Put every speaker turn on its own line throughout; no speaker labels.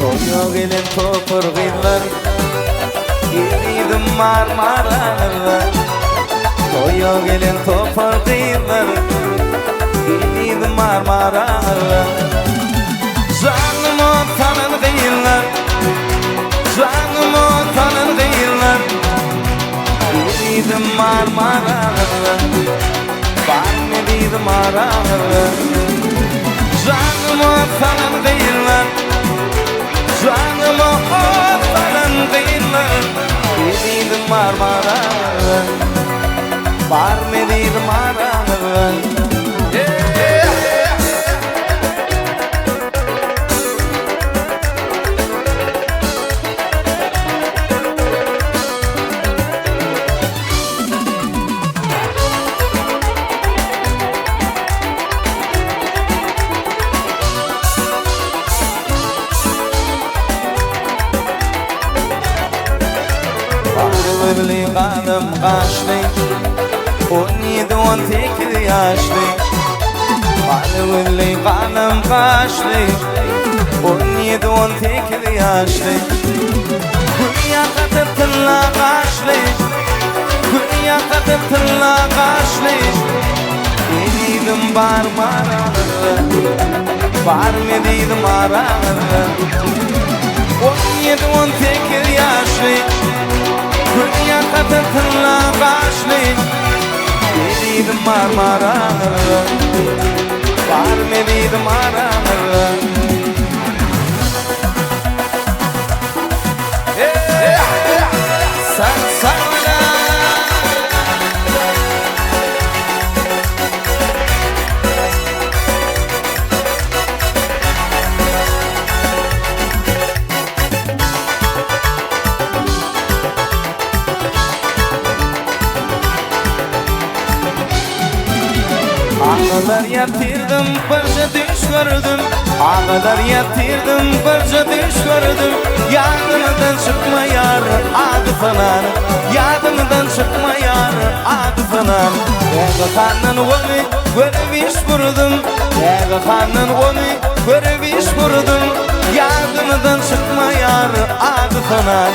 Toyuq elin topurğinlar Giydim marmaranlar Toyuq elin topurğinlar Giydim marmaranlar Canımı tanın gıyınlar Canımı tanın gıyınlar Giydim marmaranlar Bana dedim aranlar Canımı tanın gıyınlar Canımı falan değiller Dedim marmaranlar Var mı dedim aranlar Birli kanım kaçtı 17-18 yaşlı Birli kanım kaçtı 17-18 yaşlı Dünya katıp tılla kaçlı Dünya katıp tılla kaçlı Dedim var maralı Var mı dedim aralı 17-18 yaşlı Dünya katıntınla başlı Dedim marmaralı Var mı dedim aralı Sen sana Ağlar yatirdim, barca düş gördüm Ağlar yatirdim, barca düş gördüm Yadımdan çıkma yar, adı falan Yadımdan çıkma yar, adı falan Ege kanın onu görüp iş vurdum Ege kanın onu görüp iş vurdum Yadımdan çıkma yar, adı falan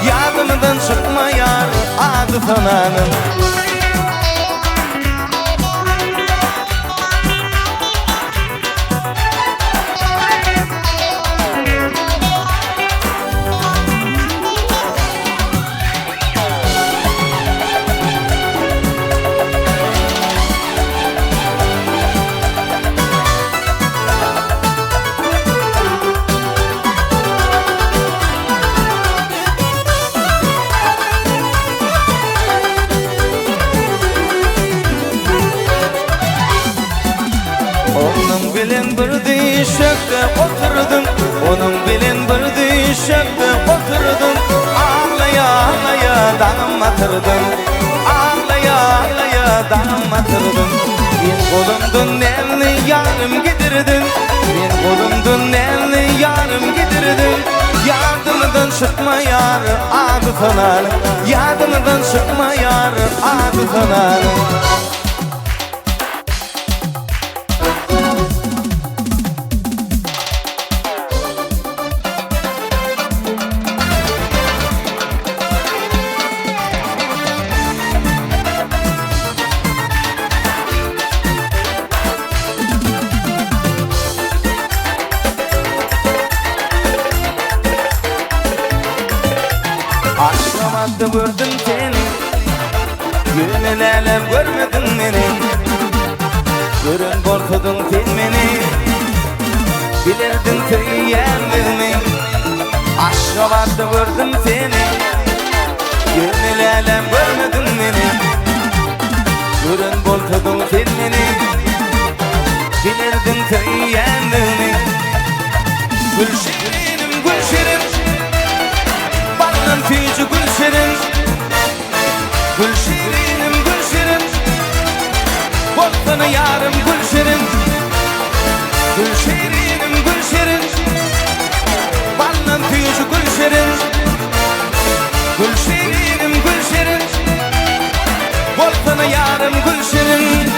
Yadımdan çıkma yar, adı falan Onun bilen bir düşekte oturdum Onun bilen bir düşekte oturdum Ağlaya ağlaya danım atırdım Ağlaya ağlaya danım atırdım Bir kolumdun elini yarım gidirdim Bir kolumdun elini yarım gidirdim Yardımdan çıkma yar adı falan Yardımdan çıkma yar adı falan Aşkamadı gördüm seni Gönüllere görmedin beni Görün korkudun sen beni Bilirdin söyleyenlerimi Aşkamadı gördüm seni Gönüllere görmedin beni Görün korkudun sen beni Bilirdin söyleyenlerimi Gülşirinim gülşirim Balın tüyücü gülşirin Gülşirinim gülşirin Korktanı yarım gülşirin Gülşirinim gülşirin Balın tüyücü gülşirin Gülşirinim gülşirin Korktanı yarım gülşirin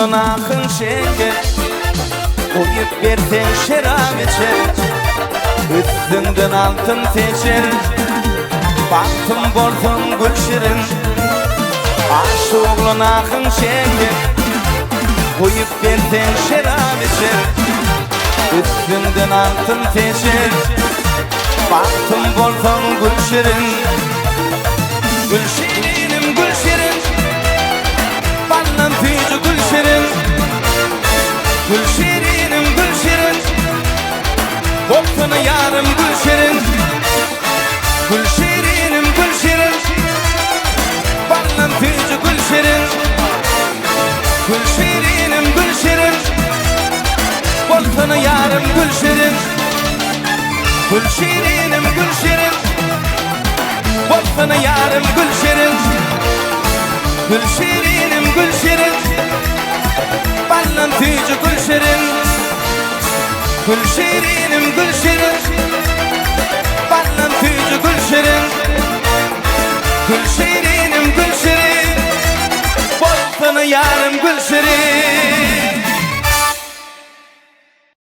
oğlun akın şeker Koyup berten şerab içer Üstünden altın teşer Baktım boldum gül şirin Aşı oğlun akın şeker Koyup berten şerab içer Üstünden altın teşer Baktım boldum gül şirin Gül şirinim gül şirin Ballan tüyücü gül şirin Gül şirinim gül şirin Koptunu yarım gül şirin Gül şirinim gül şirin Ballan tüyücü gül şirin Gül şirinim gül şirin Koptunu yarım gül şirin Gül şirinim gül şirin Koptunu yarım gül şirin Gül şirinim gül şirin Ballan tüyücü gül şirin Gül şirinim gül şirin Ballan tüyücü gül şirin Gül şirinim gül şirin Boltanı yarım gül şirin